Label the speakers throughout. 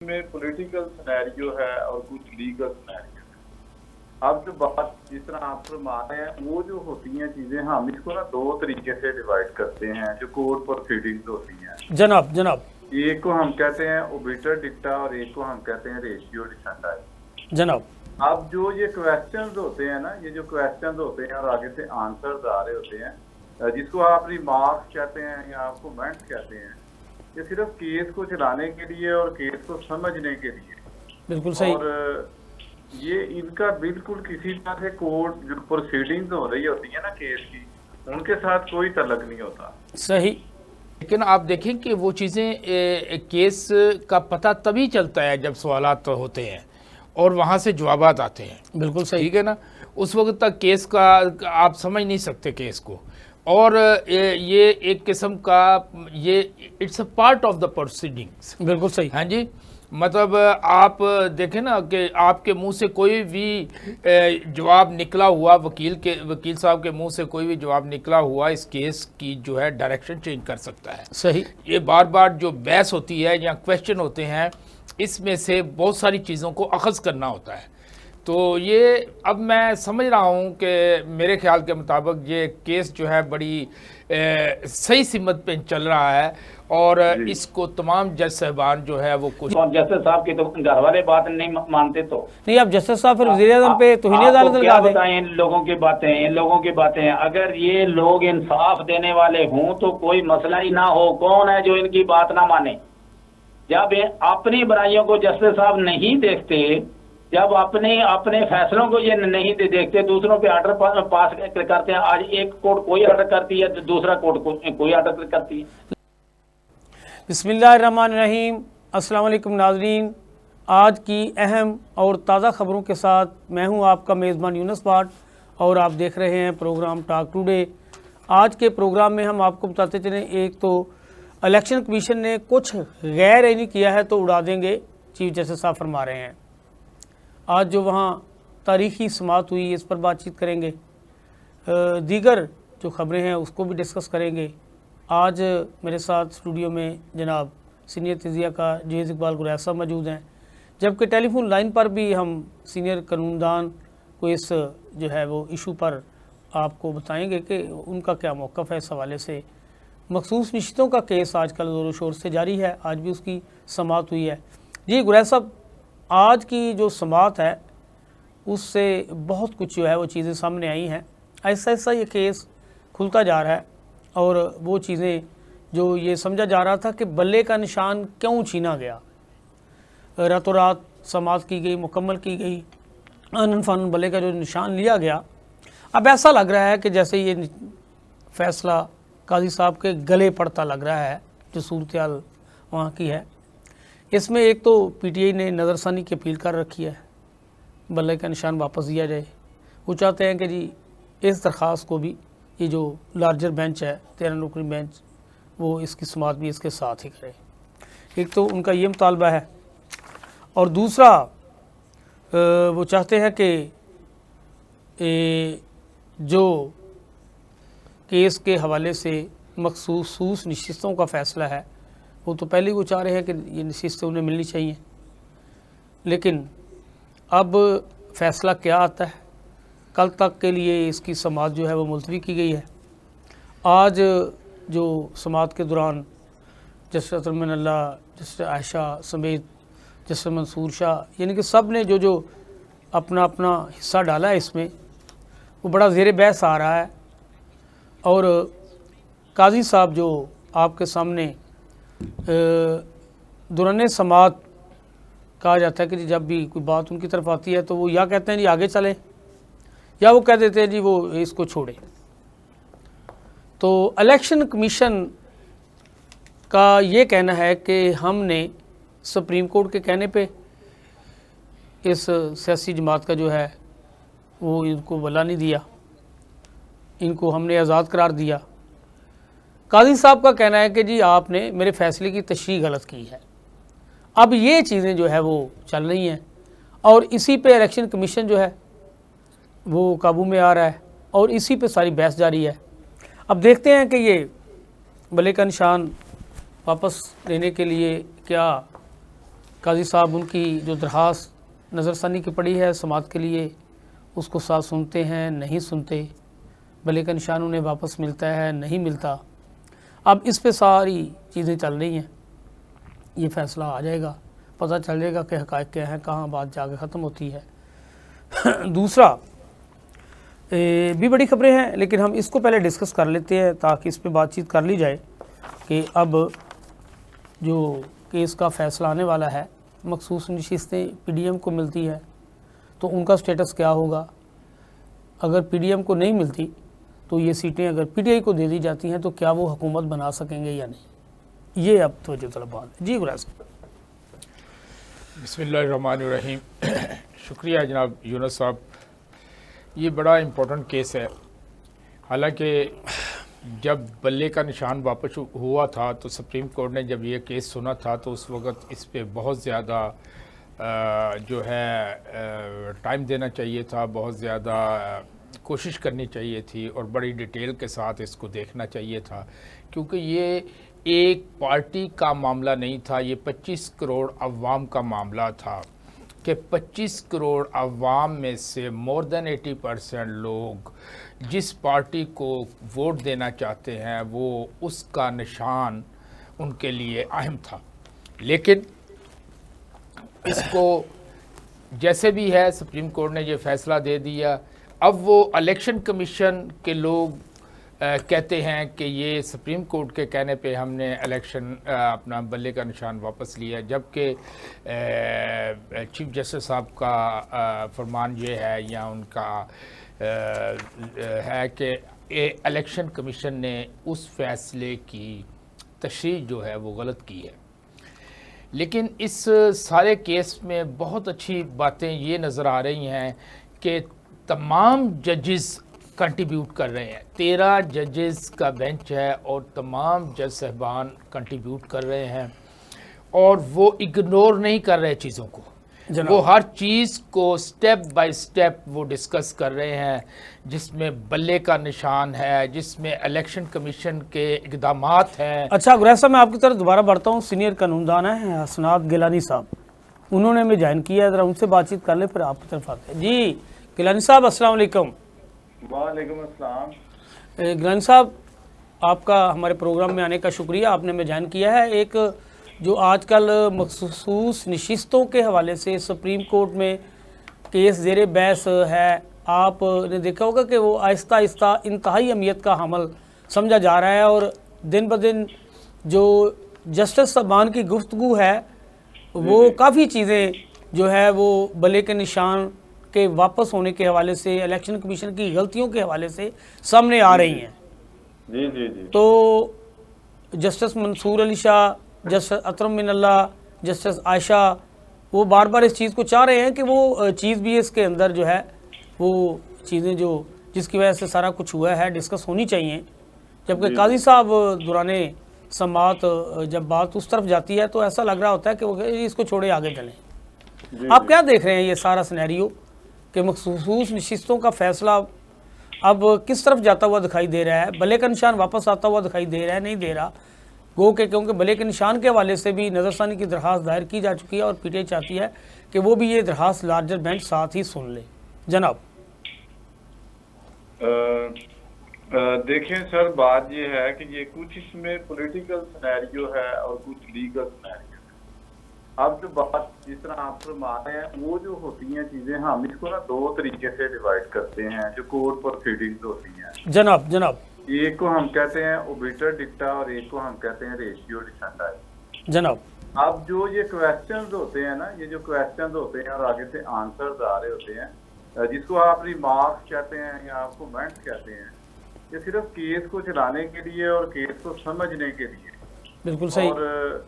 Speaker 1: में political scenario है और कुछ लीगल सिनेरियो है। अब जो बात जिस तरह आप फरमा रहे हैं वो जो होती हैं चीजें, हम इसको ना दो तरीके से डिवाइड करते हैं जो कोर्ट प्रोसीडिंग्स होती हैं।
Speaker 2: जनाब
Speaker 1: एक को हम कहते हैं ओबिटर डिक्टा और एक को हम कहते हैं रेशियो डिसेंडाई।
Speaker 2: जनाब
Speaker 1: अब जो ये क्वेश्चंस होते हैं ना, ये जो क्वेश्चंस होते हैं और आगे से आंसर्स आ रहे होते हैं, जिसको आप रिमार्क्स कहते हैं या आप कमेंट्स कहते हैं, ये सिर्फ केस को चलाने के लिए और केस को समझने के लिए।
Speaker 2: बिल्कुल सही।
Speaker 1: और ये इनका बिल्कुल किसी तरह से कोर्ट जो प्रोसीडिंग्स हो रही होती है ना केस की, उनके साथ कोई तल्लक नहीं होता।
Speaker 2: सही।
Speaker 3: लेकिन आप देखें कि वो चीज़ें केस का पता तभी चलता है जब सवालात होते हैं और वहाँ से जवाबात आते हैं।
Speaker 2: बिल्कुल सही,
Speaker 3: ठीक है ना। उस वक्त तक केस का आप समझ नहीं सकते केस को। और ये एक किस्म का ये it's a part of the proceedings.
Speaker 2: बिल्कुल सही।
Speaker 3: हाँ जी, मतलब आप देखें ना कि आपके मुंह से कोई भी जवाब निकला हुआ, वकील साहब के मुंह से कोई भी जवाब निकला हुआ इस केस की जो है डायरेक्शन चेंज कर सकता है।
Speaker 2: सही।
Speaker 3: ये बार बार जो बहस होती है या क्वेश्चन होते हैं, इसमें से बहुत सारी चीज़ों को अखज़ करना होता है। तो ये अब मैं समझ रहा हूँ कि मेरे ख्याल के मुताबिक ये केस जो है बड़ी सही सिमत पे चल रहा है और इसको तमाम जज साहबान जो है वो कुछ
Speaker 4: जस्टिस साहब की तो घर वाले बात नहीं मानते तो
Speaker 2: नहीं, अब जस्टिस साहब फिर वज़ीर आज़म पे तौहीन अदालत लगा दें।
Speaker 4: बताएं इन लोगों की बातें अगर ये लोग इंसाफ देने वाले हों तो कोई मसला ही ना हो। कौन है जो इनकी बात ना माने? जब अपनी बुराइयों को जस्टिस साहब नहीं देखते, जब अपने फैसलों को ये नहीं देखते, दूसरों पे ऑर्डर पास करते हैं। आज एक कोर्ट कोई ऑर्डर करती है तो दूसरा कोर्ट कोई ऑर्डर करती है।
Speaker 2: बिस्मिल्लाहिर्रहमानिर्रहीम। अस्सलाम वालेकुम नाज़रीन, आज की अहम और ताज़ा ख़बरों के साथ मैं हूं आपका मेज़बान यूनुस भाट और आप देख रहे हैं प्रोग्राम टॉक टुडे। आज के प्रोग्राम में हम आपको बताते चलें, एक तो इलेक्शन कमीशन ने कुछ गैर आईनी किया है तो उड़ा देंगे, चीफ जस्टिस साहब फरमा रहे हैं। आज जो वहाँ तारीख़ी समाअत हुई इस पर बातचीत करेंगे, दीगर जो ख़बरें हैं उसको भी डिस्कस करेंगे। आज मेरे साथ स्टूडियो में जनाब सीनियर तजिया का जहेज़ इकबाल गुरैसा मौजूद हैं, जबकि टेलीफोन लाइन पर भी हम सीनियर कानूनदान को इस जो है वो इशू पर आपको बताएंगे कि उनका क्या मौक़िफ़ है इस हवाले से। मखसूस निश्चितों का केस आजकल ज़ोर शोर से जारी है, आज भी उसकी समाअत हुई है। जी गुरैसा साहब, आज की जो समाअत है उससे बहुत कुछ जो है वो चीज़ें सामने आई हैं। ऐसा ऐसा ये केस खुलता जा रहा है और वो चीज़ें जो ये समझा जा रहा था कि बल्ले का निशान क्यों छीना गया, रातों रात समाअत की गई, मुकम्मल की गई, आनन फानन बल्ले का जो निशान लिया गया, अब ऐसा लग रहा है कि जैसे ये फ़ैसला काजी साहब के गले पड़ता लग रहा है। जो सूरत हाल वहाँ की है, इसमें एक तो पीटीआई ने नज़रसानी की अपील कर रखी है, बल्ले का निशान वापस दिया जाए। वो चाहते हैं कि जी इस दरख्वास्त को भी ये जो लार्जर बेंच है 13 रुकनी बेंच, वो इसकी समाअत भी इसके साथ ही करे। एक तो उनका ये मुतालबा है और दूसरा वो चाहते हैं कि जो केस के हवाले से मखसूस नशिस्तों का फ़ैसला है, वो तो पहले ही वो चाह रहे हैं कि ये नशिस्तें उन्हें मिलनी चाहिए, लेकिन अब फ़ैसला क्या आता है, कल तक के लिए इसकी समाअत जो है वो मुलतवी की गई है। आज जो समाअत के दौरान जस्टिस अतरमान अल्लाह, जस्टिस आयशा समेत जस्टिस मंसूर शाह, यानी कि सब ने जो अपना अपना हिस्सा डाला है इसमें, वो बड़ा ज़ेर बहस आ रहा है। और काजी साहब जो आपके सामने दौरान समाअत कहा जाता है कि जब भी कोई बात उनकी तरफ आती है तो वो या कहते हैं जी आगे चलें, या वो कह देते हैं जी वो इसको छोड़े। तो इलेक्शन कमीशन का ये कहना है कि हमने सुप्रीम कोर्ट के कहने पे इस सियासी जमात का जो है वो इनको वला नहीं दिया, इनको हमने आज़ाद करार दिया। काजी साहब का कहना है कि जी आपने मेरे फ़ैसले की तशरीह गलत की है। अब ये चीज़ें जो है वो चल रही हैं और इसी पे इलेक्शन कमीशन जो है वो काबू में आ रहा है और इसी पे सारी बहस जारी है। अब देखते हैं कि ये बल्ले का निशान वापस लेने के लिए क्या काजी साहब उनकी जो दरख्वास्त नज़रसानी की पड़ी है समात के लिए, उसको साथ सुनते हैं नहीं सुनते, भले का निशान उन्हें वापस मिलता है नहीं मिलता। अब इस पे सारी चीज़ें चल रही हैं, ये फ़ैसला आ जाएगा, पता चल जाएगा कि हक़ाइक़ क्या हैं, कहाँ बात जाके ख़त्म होती है। दूसरा भी बड़ी खबरें हैं, लेकिन हम इसको पहले डिस्कस कर लेते हैं ताकि इस पे बातचीत कर ली जाए कि अब जो केस का फ़ैसला आने वाला है, मखसूस नशिस्तें पीडीएम को मिलती है तो उनका स्टेटस क्या होगा। अगर पीडीएम को नहीं मिलती तो ये सीटें अगर पीटीआई को दे दी जाती हैं तो क्या वो हुकूमत बना सकेंगे या नहीं, ये अब तो जो तलब बात है। जी गुराज
Speaker 3: बिस्मिल्लाहिर्रहमानिर्रहीम। शुक्रिया जनाब यूनुस साहब, ये बड़ा इम्पोर्टेंट केस है। हालांकि जब बल्ले का निशान वापस हुआ था तो सुप्रीम कोर्ट ने जब ये केस सुना था तो उस वक़्त इस पे बहुत ज़्यादा जो है टाइम देना चाहिए था, बहुत ज़्यादा कोशिश करनी चाहिए थी और बड़ी डिटेल के साथ इसको देखना चाहिए था, क्योंकि ये एक पार्टी का मामला नहीं था, ये 25 करोड़ अवाम का मामला था कि 25 करोड़ अवाम में से मोर देन 80% लोग जिस पार्टी को वोट देना चाहते हैं वो उसका निशान उनके लिए अहम था। लेकिन इसको जैसे भी है सुप्रीम कोर्ट ने ये फ़ैसला दे दिया। अब वो इलेक्शन कमीशन के लोग कहते हैं कि ये सुप्रीम कोर्ट के कहने पे हमने इलेक्शन अपना बल्ले का निशान वापस लिया, जबकि चीफ जस्टिस साहब का फरमान ये है या उनका है कि इलेक्शन कमीशन ने उस फैसले की तशरीह जो है वो गलत की है। लेकिन इस सारे केस में बहुत अच्छी बातें ये नज़र आ रही हैं कि तमाम जजेस कंट्रीब्यूट कर रहे हैं। 13 जजेस का बेंच है और तमाम जज साहबान कंट्रीब्यूट कर रहे हैं और वो इग्नोर नहीं कर रहे चीज़ों को, वो हर चीज़ को स्टेप बाय स्टेप वो डिस्कस कर रहे हैं, जिसमें बल्ले का निशान है, जिसमें इलेक्शन कमीशन के इक़दामात हैं।
Speaker 2: अच्छा गुरैसा, मैं आपकी तरफ दोबारा बढ़ता हूँ। सीनियर कानूनदान है हसनात गिलानी साहब, उन्होंने हमें ज्वाइन किया है, ज़रा उनसे बातचीत कर ले फिर आपकी तरफ आते हैं। जी गिलानी साहब अस्सलाम वालेकुम।
Speaker 1: वालेकुम अस्सलाम।
Speaker 2: गिलानी साहब, आपका हमारे प्रोग्राम में आने का शुक्रिया, आपने हमें ज्वाइन किया है। एक जो आजकल मखसूस नशिस्तों के हवाले से सुप्रीम कोर्ट में केस ज़ेरे बहस है, आपने देखा होगा कि वो आहिस्ता आहिस्ता इंतहाई अहमियत का हमल समझा जा रहा है और दिन ब दिन जो जस्टिस साहबान की गुफ्तगू है वो काफ़ी चीज़ें जो है वो बल्ले के निशान के वापस होने के हवाले से, इलेक्शन कमीशन की गलतियों के हवाले से सामने आ रही हैं।
Speaker 1: जी जी जी।
Speaker 2: तो justice Mansoor Ali Shah, justice Athar Minallah, justice Ayesha, वो बार बार इस चीज़ को चाह रहे हैं कि वो चीज़ भी इसके अंदर जो है वो चीज़ें जो जिसकी वजह से सारा कुछ हुआ है डिस्कस होनी चाहिए। जबकि काजी साहब दौराने समात जब बात उस तरफ जाती है तो ऐसा लग रहा होता है कि वो इसको छोड़े आगे चलें। आप क्या देख रहे हैं ये सारा सिनेरियो कि मखसूस नशिस्तों का फ़ैसला अब किस तरफ जाता हुआ दिखाई दे रहा है? भले का निशान वापस आता हुआ दिखाई दे रहा है, नहीं दे रहा? गो के क्योंकि भले के निशान के हवाले से भी नज़रसानी की दरख्वास्त दायर की जा चुकी है और पीटीआई चाहती है कि वो भी ये दरख्वास्त लार्जर बेंच साथ ही सुन ले। जनाब
Speaker 1: देखें सर, बात ये है कि ये कुछ इसमें पॉलिटिकल सिनेरियो है और कुछ लीगल सिनेरियो है। अब जो बात जिस तरह आप फरमा रहे हैं वो जो होती हैं चीजें, हम इसको ना दो तरीके से डिवाइड करते हैं जो कोर्ट प्रोसीडिंग्स होती हैं।
Speaker 2: जनाब
Speaker 1: एक को हम कहते हैं ओबिटर डिक्टा और एक को हम कहते हैं रेशियो डिसेंडाई।
Speaker 2: जनाब
Speaker 1: अब जो ये क्वेश्चंस होते हैं ना, ये जो क्वेश्चंस होते हैं और आगे से आंसर्स आ रहे होते हैं, जिसको आप रिमार्क्स कहते हैं या आप कमेंट्स कहते हैं, ये सिर्फ केस को चलाने के लिए और केस को समझने के लिए।
Speaker 2: बिल्कुल सही।
Speaker 1: और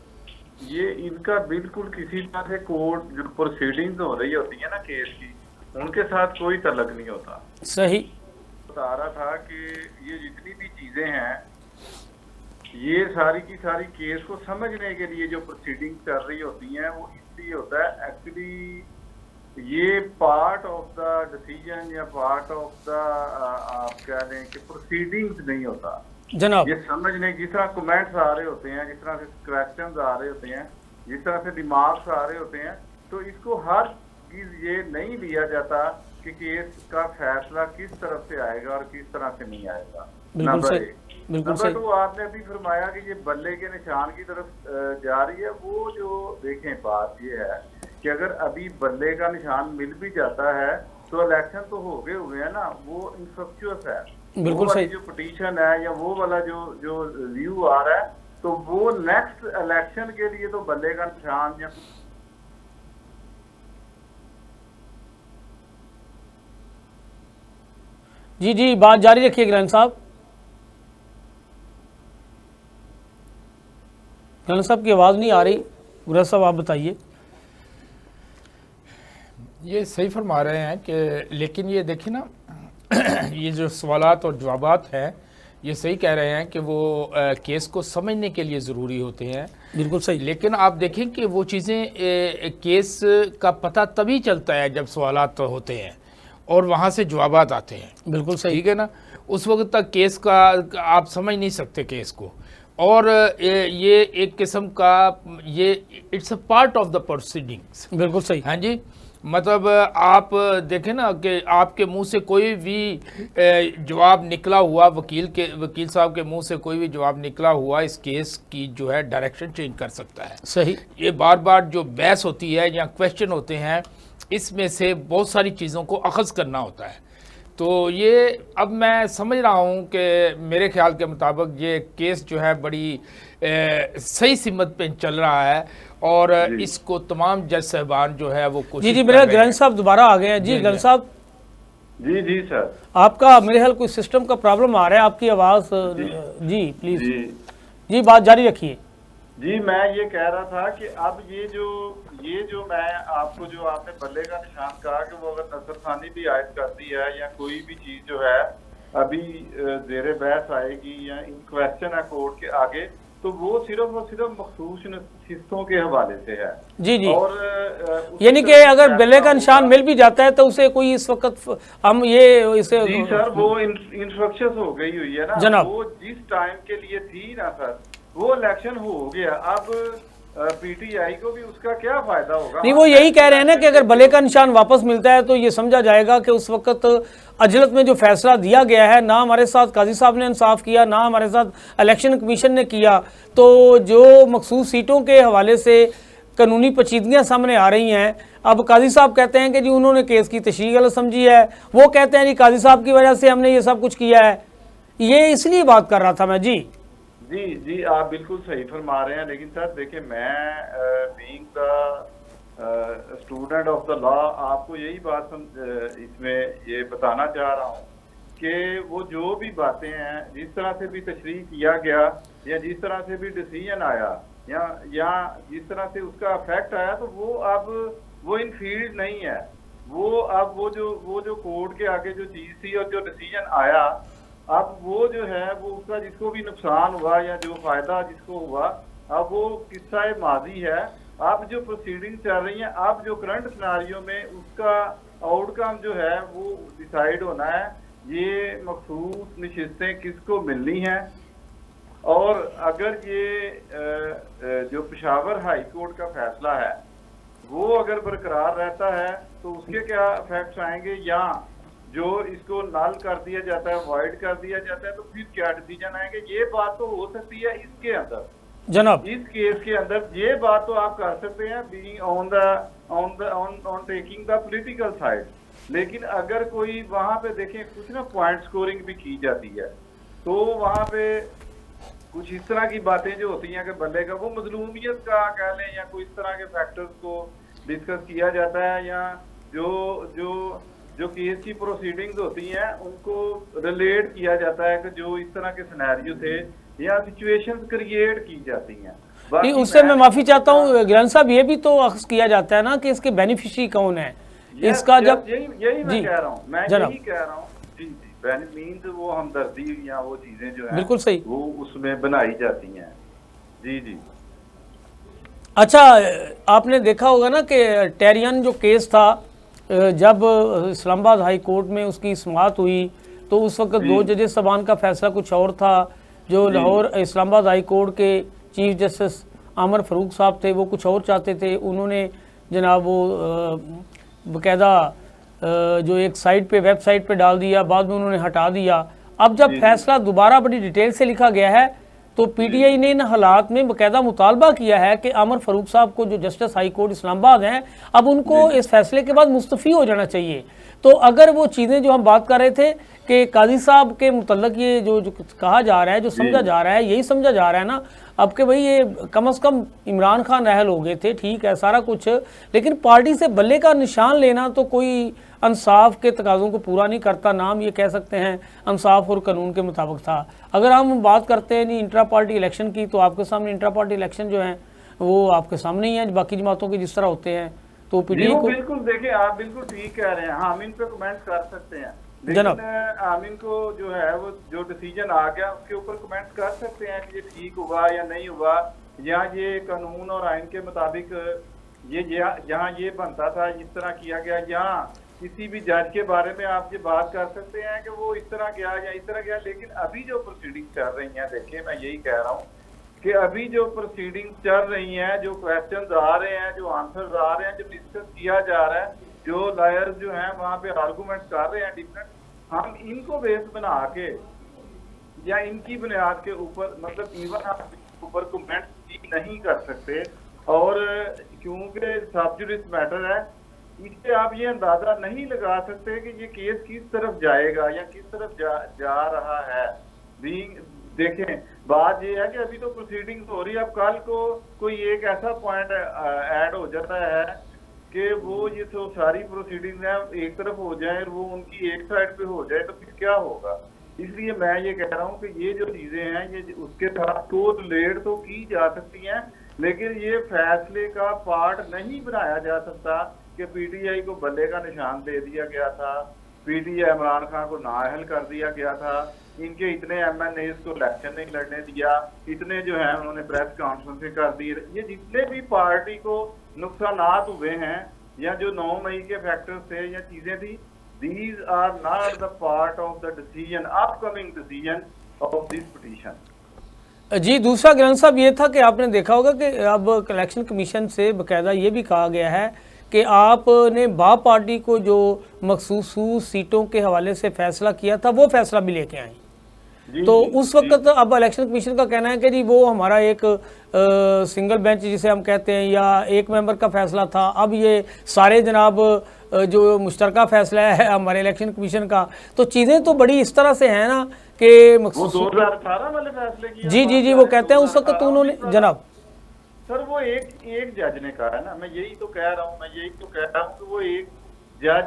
Speaker 1: ये इनका बिल्कुल किसी तरह से कोर्ट जो प्रोसीडिंग्स हो रही होती है ना केस की, उनके साथ कोई तल्लक नहीं होता।
Speaker 2: सही
Speaker 1: बता रहा था कि ये जितनी भी चीजें हैं ये सारी की सारी केस को समझने के लिए जो प्रोसीडिंग कर रही होती हैं वो इसलिए होता है। एक्चुअली ये पार्ट ऑफ द डिसीजन या पार्ट ऑफ द आप कह दें कि प्रोसीडिंग्स नहीं होता
Speaker 2: जनाब।
Speaker 1: ये समझने, जिस तरह कमेंट्स आ रहे होते हैं, जिस तरह से क्वेश्चंस आ रहे होते हैं, जिस तरह से रिमार्क्स आ रहे होते हैं, तो इसको हर चीज ये नहीं लिया जाता कि केस का फैसला किस तरफ से आएगा और किस तरह से नहीं आएगा।
Speaker 2: बिल्कुल
Speaker 1: नंबर
Speaker 2: सही,
Speaker 1: एक।
Speaker 2: बिल्कुल
Speaker 1: नंबर
Speaker 2: सही।
Speaker 1: टू, आपने अभी फरमाया कि ये बल्ले के निशान की तरफ जा रही है। वो जो देखें, बात ये है कि अगर अभी बल्ले का निशान मिल भी जाता है तो इलेक्शन तो हो गए हुए हैं ना, वो इंफ्रक्चुअस है।
Speaker 2: बिल्कुल
Speaker 1: वो वाली
Speaker 2: सही।
Speaker 1: जो पिटीशन है या वो वाला जो रिव्यू आ रहा है, तो वो नेक्स्ट इलेक्शन के लिए तो बल्ले का निशान या
Speaker 2: जी जी, बात जारी रखिए ग्रहण साहब। ग्रहण साहब की आवाज़ नहीं आ रही। ग्रहण साहब आप बताइए।
Speaker 3: ये सही फरमा रहे हैं कि, लेकिन ये देखिए ना ये जो सवालात और जवाबात हैं, ये सही कह रहे हैं कि वो केस को समझने के लिए ज़रूरी होते हैं।
Speaker 2: बिल्कुल सही।
Speaker 3: लेकिन आप देखें कि वो चीज़ें केस का पता तभी चलता है जब सवालात होते हैं और वहाँ से जवाबात आते हैं।
Speaker 2: बिल्कुल सही।
Speaker 3: ठीक है ना, उस वक्त तक केस का आप समझ नहीं सकते केस को। और ये एक किस्म का ये it's a part of the proceedings.
Speaker 2: बिल्कुल सही।
Speaker 3: हाँ जी, मतलब आप देखें ना कि आपके मुंह से कोई भी जवाब निकला हुआ, वकील साहब के मुंह से कोई भी जवाब निकला हुआ इस केस की जो है डायरेक्शन चेंज कर सकता है।
Speaker 2: सही।
Speaker 3: ये बार बार जो बहस होती है या क्वेश्चन होते हैं, इसमें से बहुत सारी चीज़ों को अखज़ करना होता है। तो ये अब मैं समझ रहा हूँ कि मेरे ख्याल के मुताबिक ये केस जो है बड़ी सही सिमत पे चल रहा है और इसको तमाम जज साहबान जो है वो कोशिश
Speaker 2: जी जी,
Speaker 3: कर
Speaker 2: मेरे
Speaker 3: रहे
Speaker 2: ग्रहण
Speaker 3: हैं।
Speaker 2: साहब दोबारा आ गए हैं। जी ग्रहण साहब,
Speaker 1: जी जी सर,
Speaker 2: आपका मेरे ख्याल कोई सिस्टम का प्रॉब्लम आ रहा है, आपकी आवाज़। जी प्लीज़। जी बात जारी रखिए।
Speaker 1: जी मैं ये कह रहा था कि अब ये जो मैं आपको जो आपने बल्ले का निशान कहा कि वो अगर नजरसानी भी आयद करती है या कोई भी चीज जो है अभी जेरे बहस आएगी या इन क्वेश्चन है कोर्ट के आगे, तो वो सिर्फ और सिर्फ मखसूस हिस्सों के हवाले से है।
Speaker 2: जी जी।
Speaker 1: और
Speaker 2: यानी कि अगर बल्ले का निशान मिल भी जाता है तो उसे कोई इस वक्त हम ये इसे।
Speaker 1: जी सर, वो इंस्ट्रक्शंस हो गई हुई है ना
Speaker 2: जनाब।
Speaker 1: वो जिस टाइम के लिए थी ना सर, वो इलेक्शन हो गया। अब पीटीआई को भी उसका क्या फायदा होगा?
Speaker 2: नहीं, वो यही कह रहे हैं ना कि अगर बल्ले का निशान वापस मिलता है तो ये समझा जाएगा कि उस वक्त अदालत में जो फैसला दिया गया है, ना हमारे साथ काजी साहब ने इंसाफ किया, ना हमारे साथ इलेक्शन कमीशन ने किया, तो जो मखसूस सीटों के हवाले से कानूनी पेचीदगियाँ सामने आ रही हैं। अब काजी साहब कहते हैं कि जी उन्होंने केस की तशरीह गलत समझी है, वो कहते हैं जी काजी साहब की वजह से हमने ये सब कुछ किया है। ये इसलिए बात कर रहा था मैं। जी
Speaker 1: जी जी, आप बिल्कुल सही फरमा रहे हैं। लेकिन सर देखिए, मैं being the student of the law आपको यही बात इसमें ये बताना चाह रहा हूँ कि वो जो भी बातें हैं, जिस तरह से भी तशरीह किया गया या जिस तरह से भी डिसीजन आया या जिस तरह से उसका इफेक्ट आया, तो वो अब वो इन फील्ड नहीं है। वो अब वो जो कोर्ट के आगे जो चीज थी और जो डिसीजन आया, अब वो जो है वो उसका जिसको भी नुकसान हुआ या जो फायदा जिसको हुआ, अब वो किस्सा माजी है। अब जो प्रोसीडिंग चल रही है, अब जो करंट सिनारियो में उसका आउटकम जो है वो डिसाइड होना है। ये मखसूस नशिस्तें किसको मिलनी हैं, और अगर ये जो पेशावर हाई कोर्ट का फैसला है वो अगर बरकरार रहता है तो उसके क्या इफेक्ट्स आएंगे, या जो इसको नल कर दिया जाता है, वॉइड कर दिया जाता है, तो फिर क्या डिसीजन आएंगे। ये बात तो हो सकती है इसके अंदर,
Speaker 2: जनाब।
Speaker 1: इस केस के अंदर ये बात तो आप कर सकते हैं being on taking the political side. लेकिन अगर कोई वहां पे देखें कुछ ना पॉइंट स्कोरिंग भी की जाती है, तो वहां पे कुछ इस तरह की बातें जो होती हैं कि बल्ले का वो मजलूमियत का कह लें या कोई इस तरह के फैक्टर्स को डिस्कस किया जाता है, या जो केस की प्रोसीडिंग्स होती हैं उनको रिलेट किया जाता है कि जो इस तरह के सिनेरियो थे या सिचुएशंस क्रिएट की जाती हैं।
Speaker 2: नहीं, उससे मैं माफ़ी चाहता हूँ ग्रहण साहब, ये भी तो अख्ज़ किया जाता है ना कि इसके बेनिफिशियरी कौन है इसका। जब
Speaker 1: यही मैं कह रहा हूँ, मैं
Speaker 2: जनाब।
Speaker 1: यही कह रहा हूँ। जी जी, मीन्स वो हमदर्दी या वो चीजें जो है
Speaker 2: बिल्कुल सही,
Speaker 1: वो उसमें बनाई जाती हैं। जी जी।
Speaker 2: अच्छा, आपने देखा होगा ना कि टेरियन जो केस था, जब इस्लामाबाद हाई कोर्ट में उसकी समाअत हुई तो उस वक्त दो जजेस सबान का फैसला कुछ और था। जो लाहौर इस्लामाबाद हाई कोर्ट के चीफ जस्टिस आमर फ़रूक साहब थे वो कुछ और चाहते थे, उन्होंने जनाब वो बाकायदा जो एक साइट पे वेबसाइट पे डाल दिया, बाद में उन्होंने हटा दिया। अब जब फैसला दोबारा बड़ी डिटेल से लिखा गया है तो पीटीआई ने इन हालात में बाकायदा मुतालबा किया है कि आमर फ़रूक साहब को, जो जस्टिस हाई कोर्ट इस्लामाबाद हैं, अब उनको इस फैसले के बाद मुस्तफ़ी हो जाना चाहिए। तो अगर वो चीज़ें जो हम बात कर रहे थे कि काजी साहब के मुतल्लक ये जो कहा जा रहा है, जो समझा जा रहा है, यही समझा जा रहा है ना अब कि भाई ये कम से कम इमरान खान रहल हो गए थे, ठीक है सारा कुछ, लेकिन पार्टी से बल्ले का निशान लेना तो कोई इंसाफ के तकाज़ों को पूरा नहीं करता। नाम ये कह सकते हैं इंसाफ और कानून के मुताबिक था। अगर हम बात करते हैं नहीं इंट्रा पार्टी इलेक्शन की, तो आपके सामने इंट्रा पार्टी इलेक्शन जो है वो आपके सामने ही है, बाकी जमातों के जिस तरह होते हैं। तो पीटीआई को
Speaker 1: बिल्कुल देखिए, आप बिल्कुल ठीक कह रहे हैं। हाँ, हम इन पे कमेंट कर सकते हैं,
Speaker 2: जनाब।
Speaker 1: लेकिन आमीन को जो है वो जो डिसीजन आ गया उसके ऊपर कमेंट कर सकते हैं कि ये ठीक हुआ या नहीं हुआ, या ये कानून और आइन के मुताबिक ये जहाँ ये बनता था इस तरह किया गया, या किसी भी जज के बारे में आप ये बात कर सकते हैं कि वो इस तरह गया या इस तरह गया। लेकिन अभी जो प्रोसीडिंग चल रही हैं, देखिए मैं यही कह रहा हूँ कि अभी जो प्रोसीडिंग चल रही हैं, जो क्वेश्चंस आ रहे हैं, जो आंसर्स आ रहे हैं, जो डिस्कस किया जा रहा है, जो लॉयर्स जो हैं वहाँ पे आर्गूमेंट कर रहे हैं डिफरेंट, हम इनको बेस बना के या इनकी बुनियाद के ऊपर मतलब इवन आप ऊपर कमेंट नहीं कर सकते। और क्योंकि सब जुडिस मैटर है, इससे आप ये अंदाजा नहीं लगा सकते कि ये केस किस तरफ जाएगा या किस तरफ जा रहा है। देखें, बात ये है कि अभी तो प्रोसीडिंग्स हो रही है, अब कल को कोई एक ऐसा पॉइंट ऐड हो जाता है कि वो ये तो सारी प्रोसीडिंग्स हैं एक तरफ हो जाए और वो उनकी एक साइड पे हो जाए, तो फिर क्या होगा। इसलिए मैं ये कह रहा हूँ कि ये जो चीजें हैं ये उसके साथ तो रिलेट तो की जा सकती हैं, लेकिन ये फैसले का पार्ट नहीं बनाया जा सकता कि पीटीआई को बल्ले का निशान दे दिया गया था, पीटीआई इमरान खान को नाअहल कर दिया गया था, इनके इतने एमएनएस को इलेक्शन नहीं लड़ने दिया, इतने जो है उन्होंने प्रेस कॉन्फ्रेंस कर दी। ये जितने भी पार्टी को नुकसानात हुए हैं या जो 9 मई के फैक्टर्स थे या चीजें थी, these are not the part of the decision, upcoming decision of this petition।
Speaker 2: जी, दूसरा ग्रंथ साहब ये था कि आपने देखा होगा कि अब इलेक्शन कमीशन से बाकायदा ये भी कहा गया है कि आपने बाप पार्टी को जो मखसूस सीटों के हवाले से फैसला किया था वो फैसला भी लेके आए। तो उस वक्त अब इलेक्शन कमीशन का कहना है कि जी वो हमारा एक सिंगल बेंच जिसे हम कहते हैं या एक मेंबर का फैसला था, अब ये सारे जनाब जो मुश्तरका फैसला है हमारे इलेक्शन कमीशन का। तो चीज़ें तो बड़ी इस तरह से हैं ना कि
Speaker 1: वो 2018 वाले फैसले की
Speaker 2: जी वो कहते हैं उस वक्त तो उन्होंने जनाब
Speaker 1: सर वो एक जज ने कहा है ना, मैं यही तो कह रहा हूँ कि वो एक जज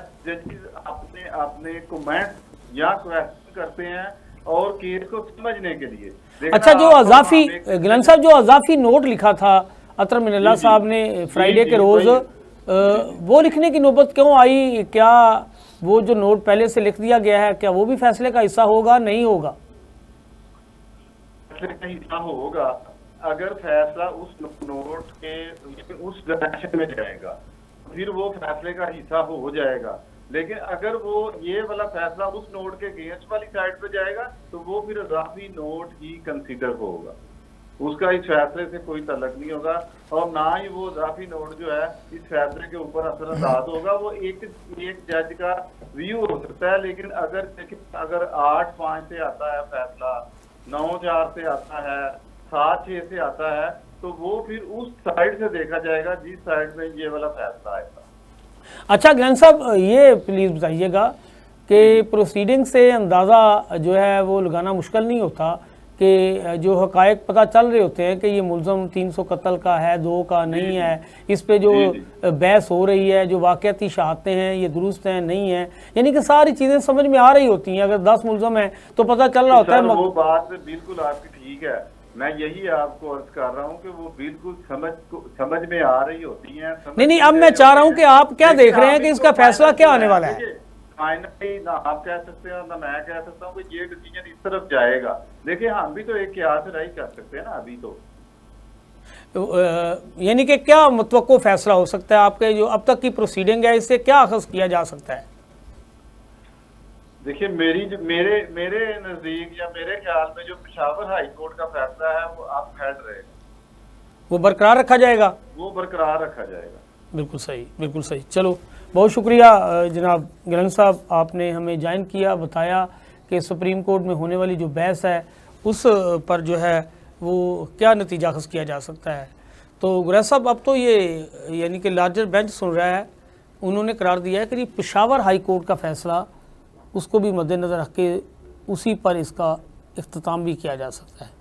Speaker 1: अपने कमेंट या क्वेश्चन करते हैं और केस को समझने के लिए।
Speaker 2: अच्छा, जो अजाफी गिलन साहब जो अजाफी नोट लिखा था अतर मिनल्ला साहब ने फ्राइडे के रोज, वो लिखने की नौबत क्यों आई? क्या वो जो नोट पहले से लिख दिया गया है क्या वो भी फैसले का हिस्सा होगा, नहीं होगा?
Speaker 1: फैसले का हिस्सा होगा अगर फैसला उस नोट के उस डायरेक्शन में जाएगा, फिर वो फैसले का हिस्सा हो जाएगा। लेकिन अगर वो ये वाला फैसला उस नोट के अगेंस्ट वाली साइड पे जाएगा तो वो फिर अजाफी नोट ही कंसीडर होगा, उसका इस फैसले से कोई तल्लुक नहीं होगा और ना ही वो अजाफी नोट जो है इस फैसले के ऊपर असरअंदाज होगा। वो एक जज का व्यू हो सकता है, लेकिन अगर 8-5 से आता है फैसला, 9-4 से आता है, 7-6 से आता है, तो वो फिर उस साइड से देखा जाएगा जिस साइड में ये वाला फैसला आएगा।
Speaker 2: अच्छा ग्रैंड साहब, ये प्लीज़ बताइएगा कि प्रोसीडिंग से अंदाज़ा जो है वो लगाना मुश्किल नहीं होता कि जो हकायक पता चल रहे होते हैं कि ये मुलज़म 300 कत्ल का है, 2 का नहीं है, इस पे जो बहस हो रही है, जो वाक़याती शहादतें हैं ये दुरुस्त हैं नहीं है, यानी कि सारी चीज़ें समझ में आ रही होती हैं। अगर 10 मुलज़म हैं तो पता चल रहा होता है।
Speaker 1: वो बात बिल्कुल आपकी ठीक है, मैं यही आपको अर्ज कर रहा हूँ कि वो बिल्कुल समझ में आ रही होती हैं।
Speaker 2: नहीं, अब मैं चाह रहा हूँ कि आप क्या देख रहे हैं कि इसका फैसला क्या आने वाला है।
Speaker 1: फाइनली ना आप कह सकते हैं ना मैं कह सकता हूँ कि ये डिसीजन इस तरफ जाएगा। देखिए हम भी तो एक क्यास राय कर सकते हैं ना अभी तो।
Speaker 2: यानी कि क्या मुतवक्को फैसला हो सकता है आपके जो अब तक की प्रोसीडिंग है, इससे क्या अखज़ किया जा सकता है?
Speaker 1: देखिए मेरे नजदीक या मेरे ख्याल में जो पेशावर हाई कोर्ट का फैसला है वो अब हेड रहेगा।
Speaker 2: वो बरकरार रखा जाएगा?
Speaker 1: वो बरकरार रखा जाएगा।
Speaker 2: बिल्कुल सही, बिल्कुल सही। चलो, बहुत शुक्रिया जनाब गिलानी साहब, आपने हमें ज्वाइन किया, बताया कि सुप्रीम कोर्ट में होने वाली जो बहस है उस पर जो है वो क्या नतीजा अखज़ किया जा सकता है। तो गुरैश साहब, अब तो ये यानी कि लार्जर बेंच सुन रहा है, उन्होंने करार दिया है कि ये पेशावर हाई कोर्ट का फ़ैसला उसको भी मद्देनज़र रख के उसी पर इसका इख्तिताम भी किया जा सकता है।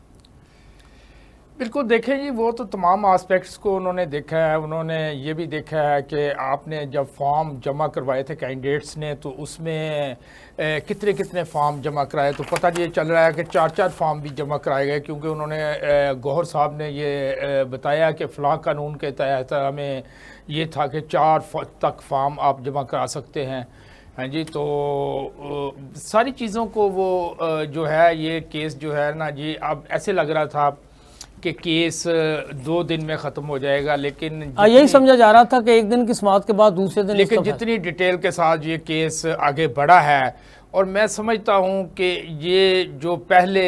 Speaker 3: बिल्कुल, देखें जी, वो तो तमाम आस्पेक्ट्स को उन्होंने देखा है। उन्होंने ये भी देखा है कि आपने जब फॉर्म जमा करवाए थे कैंडिडेट्स ने, तो उसमें कितने कितने फॉर्म जमा कराए, तो पता ये चल रहा है कि 4-4 फॉर्म भी जमा कराए गए, क्योंकि उन्होंने गौहर साहब ने ये बताया कि फ़लाँ कानून के तहत हमें ये था कि 4 तक फॉर्म आप जमा करा सकते हैं। हाँ जी, तो सारी चीज़ों को वो जो है ये केस जो है ना जी, अब ऐसे लग रहा था कि केस 2 दिन में ख़त्म हो जाएगा, लेकिन
Speaker 2: यही समझा जा रहा था कि एक दिन की समाअत के बाद दूसरे दिन,
Speaker 3: लेकिन जितनी डिटेल के साथ ये केस आगे बढ़ा है, और मैं समझता हूँ कि ये जो पहले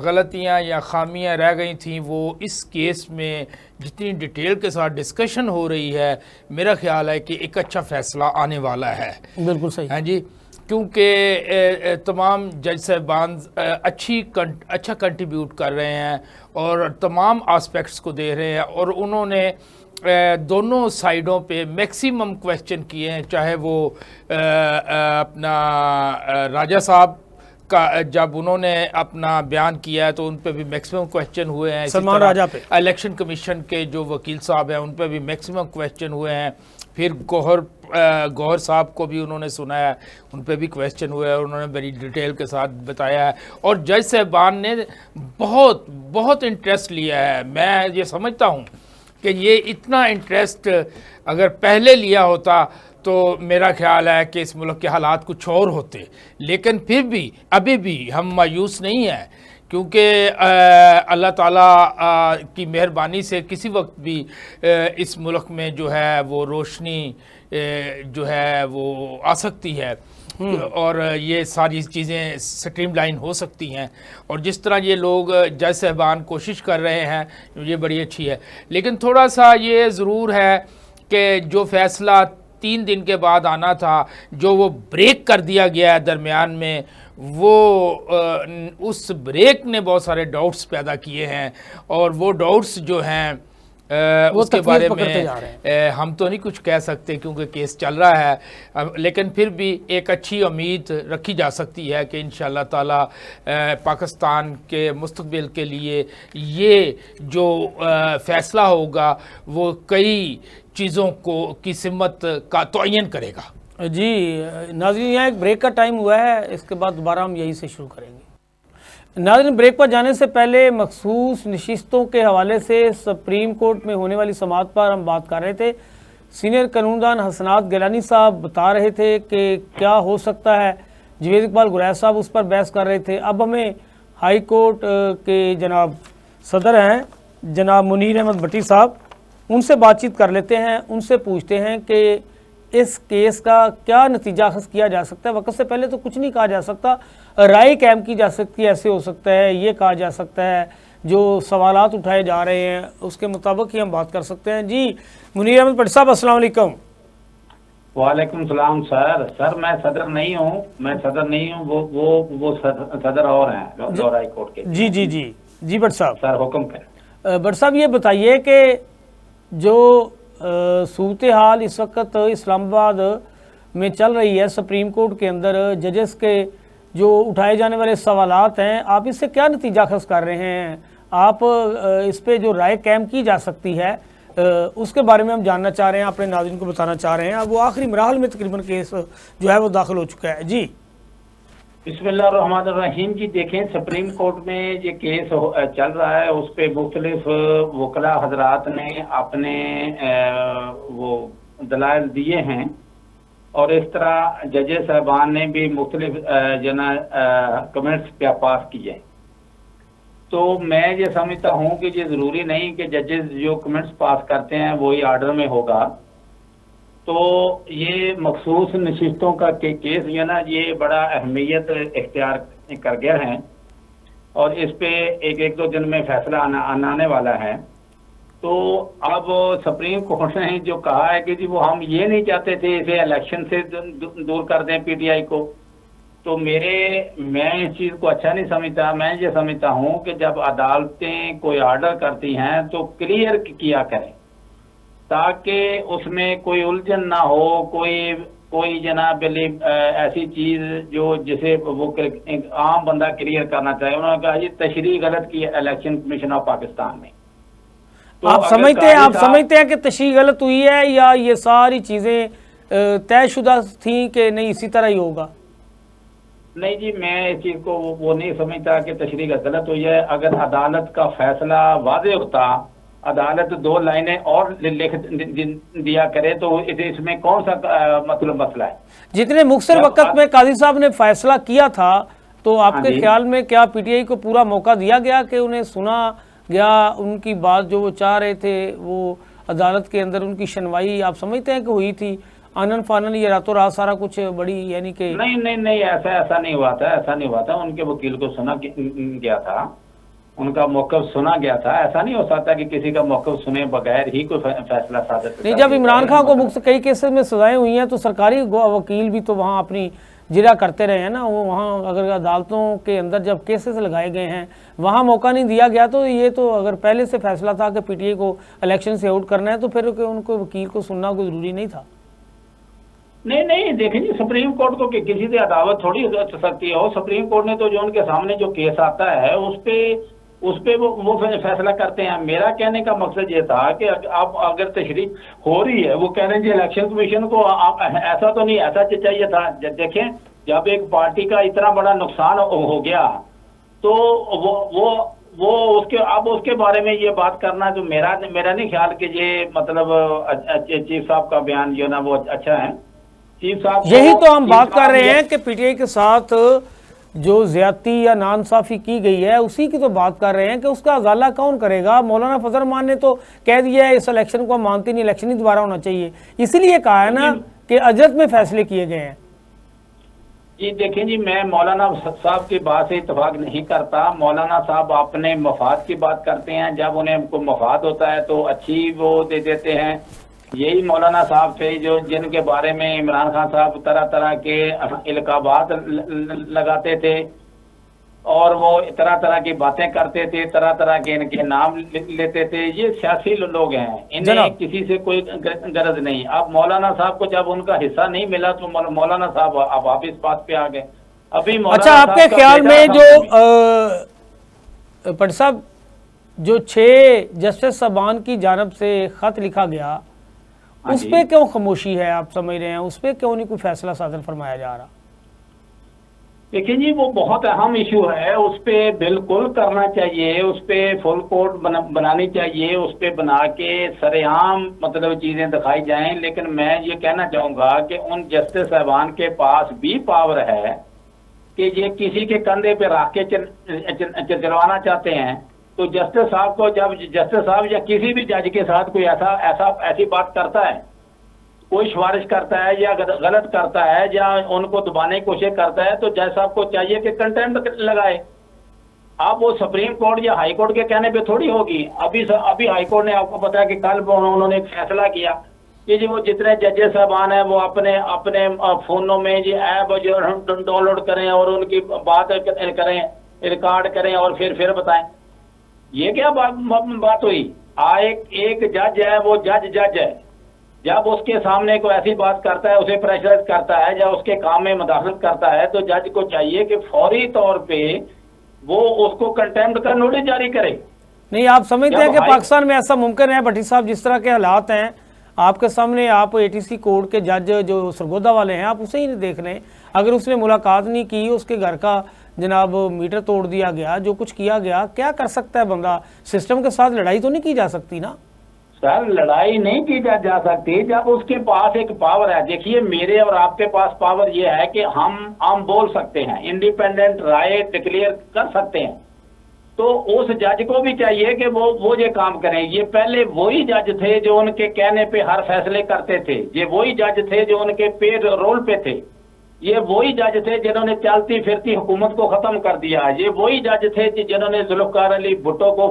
Speaker 3: गलतियाँ या खामियाँ रह गई थी, वो इस केस में जितनी डिटेल के साथ डिस्कशन हो रही है, मेरा ख्याल है कि एक अच्छा फ़ैसला आने वाला है।
Speaker 2: बिल्कुल सही।
Speaker 3: हाँ जी, क्योंकि तमाम जज साहबान अच्छा कंट्रीब्यूट कर रहे हैं और तमाम आस्पेक्ट्स को दे रहे हैं, और उन्होंने दोनों साइडों पे मैक्सिमम क्वेश्चन किए हैं। चाहे वो अपना राजा साहब का जब उन्होंने अपना बयान किया है तो उन पे भी मैक्सिमम क्वेश्चन हुए हैं।
Speaker 2: सलमान राजा पे
Speaker 3: इलेक्शन कमीशन के जो वकील साहब हैं उन पे भी मैक्सिमम क्वेश्चन हुए हैं। फिर गौहर साहब को भी उन्होंने सुनाया, उन पे भी क्वेश्चन हुए और उन्होंने बड़ी डिटेल के साथ बताया है, और जज साहबान ने बहुत बहुत इंटरेस्ट लिया है। मैं ये समझता हूँ कि ये इतना इंटरेस्ट अगर पहले लिया होता तो मेरा ख्याल है कि इस मुल्क के हालात कुछ और होते, लेकिन फिर भी अभी भी हम मायूस नहीं हैं, क्योंकि अल्लाह ताला की मेहरबानी से किसी वक्त भी इस मुल्क में जो है वो रोशनी जो है वो आ सकती है, और ये सारी चीज़ें स्ट्रीमलाइन हो सकती हैं। और जिस तरह ये लोग जज साहबान कोशिश कर रहे हैं, ये बड़ी अच्छी है। लेकिन थोड़ा सा ये ज़रूर है कि जो फ़ैसला 3 दिन के बाद आना था, जो वो ब्रेक कर दिया गया है दरमियान में, वो उस ब्रेक ने बहुत सारे डाउट्स पैदा किए हैं, और वो डाउट्स जो हैं उसके बारे में हम तो नहीं कुछ कह सकते क्योंकि केस चल रहा है, लेकिन फिर भी एक अच्छी उम्मीद रखी जा सकती है कि इंशाअल्लाह ताला पाकिस्तान के मुस्तकबिल के लिए ये जो फ़ैसला होगा वो कई चीज़ों की सिमत का तयन करेगा।
Speaker 2: जी नाज़रीन, यहाँ एक ब्रेक का टाइम हुआ है, इसके बाद दोबारा हम यहीं से शुरू करेंगे। नाज़रीन, ब्रेक पर जाने से पहले मखसूस नशिस्तों के हवाले से सुप्रीम कोर्ट में होने वाली समाअत पर हम बात कर रहे थे। सीनियर कानूनदान हसनात गिलानी साहब बता रहे थे कि क्या हो सकता है, जवेद इकबाल गुरैश साहब उस पर बहस कर रहे थे। अब हमें हाई कोर्ट के जनाब सदर हैं जनाब मुनीर अहमद भट्टी साहब, उनसे बातचीत कर लेते हैं, उनसे पूछते हैं कि इस केस का क्या नतीजा अखज़ किया जा सकता है। वक्त से पहले तो कुछ नहीं कहा जा सकता, राय कायम की जा सकती है, ऐसे हो सकता है, ये कहा जा सकता है, जो सवालात उठाए जा रहे हैं उसके मुताबिक ही हम बात कर सकते हैं। जी मुनीर अहमद भट्टी साहब, अस्सलाम वालेकुम।
Speaker 4: वालेकुम सलाम सर मैं सदर नहीं हूँ, वो सदर और हैं लाहौर हाई कोर्ट के।
Speaker 2: जी जी जी जी भट्ट साहब।
Speaker 4: सर हुक्म करें।
Speaker 2: भट्ट साहब, ये बताइए कि जो सूरत हाल इस वक्त इस्लामाबाद में चल रही है सुप्रीम कोर्ट के अंदर, जजेस के जो उठाए जाने वाले सवालात हैं, आप इससे क्या नतीजा अखज़ कर रहे हैं? आप इस पे जो राय कायम की जा सकती है उसके बारे में हम जानना चाह रहे हैं, अपने नाज़रीन को बताना चाह रहे हैं। अब वो आखिरी मराहल में तकरीबन केस जो है वो दाखिल हो चुका है। जी
Speaker 4: बिस्मिल्लाहिर्रहमानिर्रहीम। जी देखें, सुप्रीम कोर्ट में ये केस चल रहा है, उस पर मुख्तलिफ वकला हजरात ने अपने वो दलाइल दिए हैं, और इस तरह जजेस साहबान ने भी मुख्तलिफ कमेंट्स पास किए। तो मैं ये समझता हूँ कि ये ज़रूरी नहीं कि जजेस जो कमेंट्स पास करते हैं वही आर्डर में होगा। तो ये मखसूस नशिस्तों का केस जो है ना, ये बड़ा अहमियत इख्तियार कर गया है, और इस पे एक 1-2 दिन में फैसला आने वाला है। तो अब सुप्रीम कोर्ट ने जो कहा है कि जी वो हम ये नहीं चाहते थे इसे इलेक्शन से दूर कर दें पीटीआई को, तो मैं इस चीज को अच्छा नहीं समझता। मैं ये समझता हूँ कि जब अदालतें कोई ऑर्डर करती हैं तो क्लियर किया करें, ताकि उसमें कोई उलझन ना हो, कोई जनाब ऐसी चीज जो जिसे वो एक आम बंदा क्लियर करना चाहे। उन्होंने कहा ये तशरीह गलत की है इलेक्शन कमीशन ऑफ पाकिस्तान ने। तो
Speaker 2: आप समझते हैं कि तशरीह गलत हुई है, या ये सारी चीजें तयशुदा थी कि नहीं इसी तरह ही होगा?
Speaker 4: नहीं जी, मैं इस चीज को वो नहीं समझता कि तशरीह गलत हुई है। अगर अदालत का फैसला वाज़ेह होता, अदालत 2 लाइनें और लिख दिया करे तो इसमें कौन सा मतलब मसला है। जितने
Speaker 2: मुख्तर वक्त में काजी साहब ने फैसला किया था, तो आपके ख्याल में क्या पीटीआई को पूरा मौका दिया गया कि उन्हें सुना गया, उनकी बात जो वो चाह रहे थे वो अदालत के अंदर उनकी सुनवाई आप समझते हैं कि हुई थी? आनन फानन ये रातों रात सारा कुछ बड़ी यानी कि
Speaker 4: नहीं ऐसा नहीं हुआ था। उनके वकील को सुना गया था, उनका मौक़िफ़ सुना गया था। ऐसा नहीं हो सकता कि किसी का मौक़िफ़ सुने बगैर ही कोई फैसला सादर
Speaker 2: नहीं। जब इमरान खान को मुख्त कई केसेस में सजाएं हुई हैं तो सरकारी वकील भी तो वहाँ अपनी जिरा करते रहे हैं ना। वो वहाँ अगर अदालतों के अंदर जब केसेस लगाए गए हैं वहाँ मौका नहीं दिया गया, तो ये तो अगर पहले से फैसला था कि पीटीआई को इलेक्शन से आउट करना है तो फिर उनको वकील को सुनना कोई ज़रूरी नहीं था।
Speaker 4: नहीं देखें जी, सुप्रीम कोर्ट को किसी से अदावत थोड़ी हो सकती है। सुप्रीम कोर्ट ने तो जो उनके सामने जो केस आता है उस पे वो फैसला करते हैं। मेरा कहने का मकसद ये था कि अब अगर तशरीह हो रही है, वो कह रहे हैं जी इलेक्शन कमीशन को आप ऐसा तो नहीं, ऐसा चाहिए था। देखें, जब एक पार्टी का इतना बड़ा नुकसान हो गया तो वो उसके बारे में ये बात करना जो मेरा नहीं ख्याल कि ये मतलब चीफ साहब का बयान जो ना वो अच्छा है। चीफ साहब
Speaker 2: यही तो हम बात कर रहे हैं कि पीटीआई के साथ जो ज्यादती या नाइंसाफी की गई है उसी की तो बात कर रहे हैं कि उसका अजाला कौन करेगा। मौलाना फजल रहमान ने तो कह दिया है इस इलेक्शन को हम मानते नहीं, इलेक्शन ही दोबारा होना चाहिए। इसीलिए कहा है ना कि अजरत में फैसले किए गए हैं।
Speaker 4: जी देखें जी, मैं मौलाना साहब की बात से इत्तेफाक नहीं करता। मौलाना साहब अपने मफाद की बात करते हैं, जब उन्हें को मफाद होता है तो अच्छी वो दे देते हैं। यही मौलाना साहब थे जो जिनके बारे में इमरान खान साहब तरह तरह के इल्काबात लगाते थे और वो तरह तरह की बातें करते थे, तरह तरह के इनके नाम लेते थे। ये सियासी लोग हैं, इन्हें किसी से कोई गरज नहीं। अब मौलाना साहब को जब उनका हिस्सा नहीं मिला तो मौलाना साहब अब वापिस बात पे आ गए। अभी
Speaker 2: अच्छा, आपके ख्याल में जो पट साहब जो 6 जस्टिस साहबान की जानिब से खत लिखा गया उस पर क्यों खामोशी है? आप समझ रहे हैं उस पर क्यों नहीं कोई फैसला सादर फरमाया जा रहा?
Speaker 4: देखिए जी, वो बहुत अहम इशू है, उस पर बिल्कुल करना चाहिए, उस पर फुल कोर्ट बनानी चाहिए, उस पर बना के सरेआम मतलब चीज़ें दिखाई जाएं। लेकिन मैं ये कहना चाहूँगा कि उन जस्टिस साहबान के पास भी पावर है कि ये किसी के कंधे पे रख के चलवाना चाहते हैं तो जस्टिस साहब को, जब जस्टिस साहब या किसी भी जज के साथ कोई ऐसी बात करता है, कोई सिफारिश करता है या गलत करता है या उनको दबाने की कोशिश करता है, तो जज साहब को चाहिए कि कंटेम्प्ट लगाए। अब वो सुप्रीम कोर्ट या हाई कोर्ट के कहने पे थोड़ी होगी। अभी हाई कोर्ट ने, आपको पता है कि कल उन्होंने एक फैसला किया कि जी वो जितने जजेस साहबान हैं वो अपने फोनों में ये ऐप जो डाउनलोड करें और उनकी बात करें, रिकॉर्ड करें और फिर बताएं। ये क्या बात हुई? एक जज है, वो जज है, जब उसके सामने कोई ऐसी बात करता है, उसे प्रेशराइज करता है या उसके काम में मदाखलत करता है, तो जज को चाहिए कि फौरी तौर पे वो उसको कंटेम्प्ट का नोटिस जारी करे।
Speaker 2: नहीं, आप समझते हैं कि पाकिस्तान में ऐसा मुमकिन है? भट्टी साहब, जिस तरह के हालात हैं आपके सामने, आप एटीसी कोर्ट के जज जो सरगोदा वाले हैं आप उसे ही नहीं देख रहे हैं। अगर उसने मुलाकात नहीं की, उसके घर का जनाब मीटर तोड़ दिया गया, जो कुछ किया गया, क्या कर सकता है बंदा? सिस्टम के साथ लड़ाई तो नहीं की जा सकती ना
Speaker 4: सर? लड़ाई नहीं की जा सकती जब उसके पास एक पावर है। देखिए, मेरे और आपके पास पावर ये है कि हम बोल सकते हैं, इंडिपेंडेंट राय डिक्लेयर कर सकते हैं। तो उस जज को भी चाहिए कि वो ये काम करें। ये पहले वही जज थे जो उनके कहने पे हर फैसले करते थे, ये वही जज थे जो उनके पे रोल पे थे, ये वही जज थे जिन्होंने चलती फिरती हुकूमत को खत्म कर दिया, ये वही जज थे जिन्होंने जुल्फ़िकार अली भुट्टो को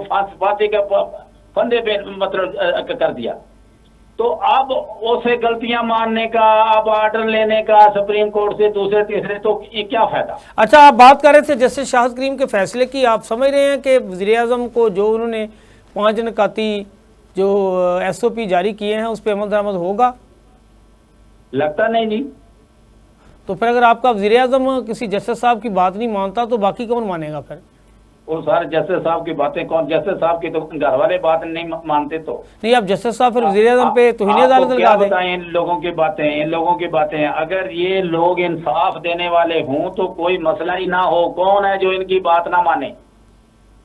Speaker 4: फंदे पे मतलब कर दिया। तो अब उसे गलतियां मानने का, अब ऑर्डर लेने का सुप्रीम कोर्ट से दूसरे तीसरे, तो ये क्या फायदा।
Speaker 2: अच्छा, आप बात कर रहे थे जस्टिस शाहिद करीम के फैसले की, आप समझ रहे हैं कि वज़ीर-ए-आज़म को जो उन्होंने 5 निकाती जो SOP जारी किए हैं उस पर अमल दरामद होगा?
Speaker 4: लगता नहीं जी।
Speaker 2: तो फिर अगर आपका वज़ीर-ए-आज़म किसी जस्टिस साहब की बात नहीं मानता तो बाकी कौन मानेगा फिर?
Speaker 4: वो सारे जस्टिस साहब की बातें कौन, जस्टिस साहब की तो घर वाले बात नहीं मानते तो
Speaker 2: नहीं, आप जस्टिस साहब फिर वज़ीर-ए-आज़म पे तौहीन अदालत
Speaker 4: आपको
Speaker 2: लगा
Speaker 4: क्या
Speaker 2: दें।
Speaker 4: बताएं इन लोगों की बातें, अगर ये लोग इंसाफ देने वाले हों तो कोई मसला ही ना हो। कौन है जो इनकी बात ना माने?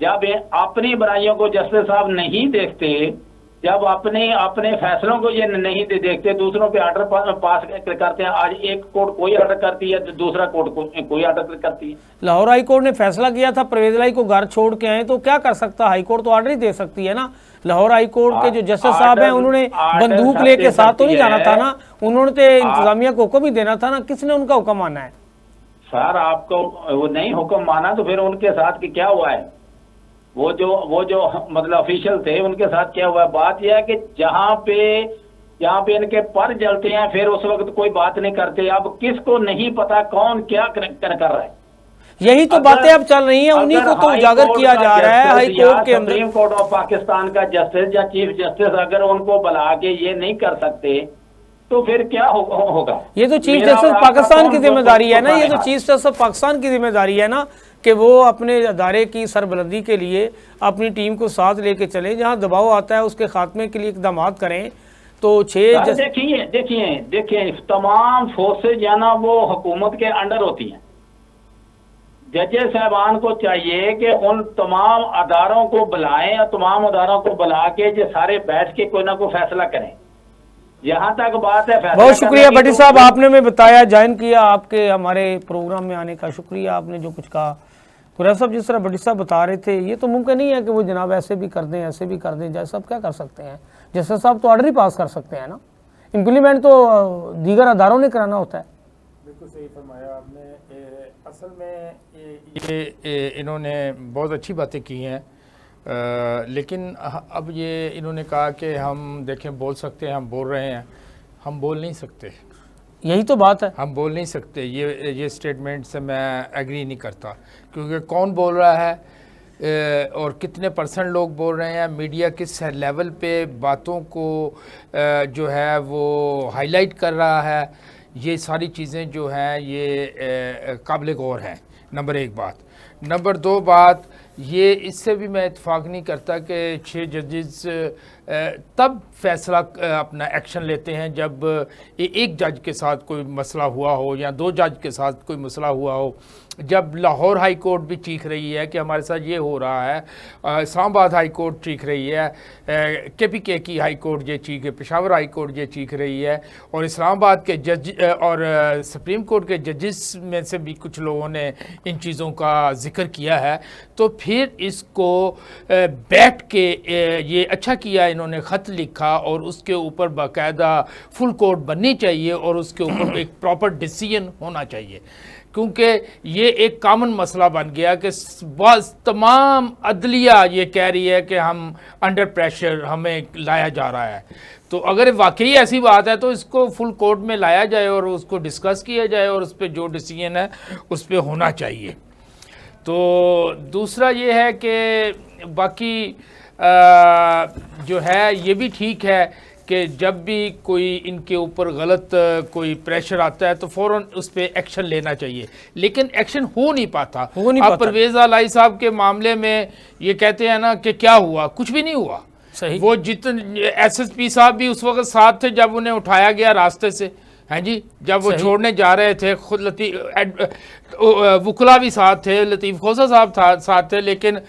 Speaker 4: जब अपनी बुराइयों को जस्टिस साहब नहीं देखते, जब अपने फैसलों को ये नहीं देखते, दूसरों पे ऑर्डर पास करते हैं। आज एक कोर्ट कोई ऑर्डर करती है तो दूसरा कोर्ट कोई ऑर्डर करती है।
Speaker 2: लाहौर हाई कोर्ट ने फैसला किया था परवेज लाई को घर छोड़ के आए, तो क्या कर सकता? हाई कोर्ट तो ऑर्डर ही दे सकती है ना। लाहौर हाई कोर्ट के जो जस्टिस साहब हैं उन्होंने बंदूक लेके साथ तो नहीं जाना था ना, उन्होंने तो इंतजामिया को हुक्म ही देना था ना। किसने उनका हुक्म माना है?
Speaker 4: सर आपको वो नहीं हुक्म माना तो फिर उनके साथ की क्या हुआ है? वो जो मतलब ऑफिशियल थे उनके साथ क्या हुआ? बात यह है कि जहाँ पे इनके पर जलते हैं फिर उस वक्त कोई बात नहीं करते। अब किसको नहीं पता कौन क्या कर रहा है।
Speaker 2: यही तो बातें अब चल रही हैं, उन्हीं को तो उजागर किया जा रहा है हाई कोर्ट के अंदर।
Speaker 4: सुप्रीम कोर्ट ऑफ पाकिस्तान का जस्टिस या चीफ जस्टिस अगर उनको बुला के ये नहीं कर सकते तो फिर क्या होगा?
Speaker 2: ये तो चीफ जस्टिस पाकिस्तान की जिम्मेदारी है ना, ये तो चीफ जस्टिस पाकिस्तान की जिम्मेदारी है ना कि वो अपने अदारे की सरबलंदी के लिए अपनी टीम को साथ लेके चलें, जहां दबाव आता है उसके खात्मे के लिए इकदाम करें। तो 6
Speaker 4: देखिए तमाम फोर्सेज या ना वो हुकूमत के अंडर होती हैं। जजेस साहबान को चाहिए कि उन तमाम अदारों को बुलाएं और तमाम अदारों को बुला के जो सारे बैठ के कोई ना कोई फैसला करें। यहाँ तक बात है।
Speaker 2: बहुत शुक्रिया भट्टी साहब, आपने में बताया, ज्वाइन किया, आपके हमारे प्रोग्राम में आने का शुक्रिया। आपने जो कुछ कहा कुरैश साहब, जिस तरह भट्टी साहब बता रहे थे, ये तो मुमकिन नहीं है कि वो जनाब ऐसे भी कर दें ऐसे भी कर दें। जज साहब क्या कर सकते हैं? जस्टिस साहब तो ऑर्डर ही पास कर सकते हैं ना, इम्प्लीमेंट तो दीगर अदारों ने कराना होता है।
Speaker 3: बिल्कुल सही फरमाया आपने। असल में ये इन्होंने बहुत अच्छी बातें की हैं, लेकिन अब ये इन्होंने कहा कि हम देखें बोल सकते हैं, हम बोल रहे हैं, हम बोल नहीं सकते।
Speaker 2: यही तो बात है,
Speaker 3: हम बोल नहीं सकते। ये स्टेटमेंट से मैं एग्री नहीं करता, क्योंकि कौन बोल रहा है और कितने % लोग बोल रहे हैं, मीडिया किस लेवल पे बातों को जो है वो हाईलाइट कर रहा है, ये सारी चीज़ें जो हैं ये काबिल गौर हैं। नंबर 1 बात। नंबर 2 बात, ये इससे भी मैं इत्फाक नहीं करता कि 6 जजेस तब फैसला अपना एक्शन लेते हैं जब एक जज के साथ कोई मसला हुआ हो या 2 जज के साथ कोई मसला हुआ हो। जब लाहौर हाई कोर्ट भी चीख रही है कि हमारे साथ ये हो रहा है, इस्लामाबाद हाई कोर्ट चीख रही है, KPK की हाई कोर्ट ये चीख है, पेशावर हाई कोर्ट ये चीख रही है, और इस्लामाबाद के जज और सुप्रीम कोर्ट के जजेस में से भी कुछ लोगों ने इन चीज़ों का जिक्र किया है, तो फिर इसको बैठ के ये अच्छा किया इन्होंने ख़त लिखा और उसके ऊपर बाकायदा फुल कोर्ट बननी चाहिए और उसके ऊपर एक प्रॉपर डिसीजन होना चाहिए, क्योंकि ये एक कॉमन मसला बन गया कि बस तमाम अदलिया ये कह रही है कि हम अंडर प्रेशर हमें लाया जा रहा है। तो अगर वाकई ऐसी बात है तो इसको फुल कोर्ट में लाया जाए और उसको डिस्कस किया जाए और उस पर जो डिसीजन है उस पर होना चाहिए। तो दूसरा ये है कि बाकी जो है ये भी ठीक है कि जब भी कोई इनके ऊपर गलत कोई प्रेशर आता है तो फ़ौरन उस पर एक्शन लेना चाहिए, लेकिन एक्शन हो नहीं पाता। अब परवेज़ लाई साहब के मामले में ये कहते हैं ना कि क्या हुआ, कुछ भी नहीं हुआ।
Speaker 2: सही, वो
Speaker 3: जितने SSP साहब भी उस वक्त साथ थे जब उन्हें उठाया गया रास्ते से, हैं जी, जब वो छोड़ने जा रहे थे, खुद वुकला भी साथ थे, लतीफ़ खोसा साहब साथ थे, लेकिन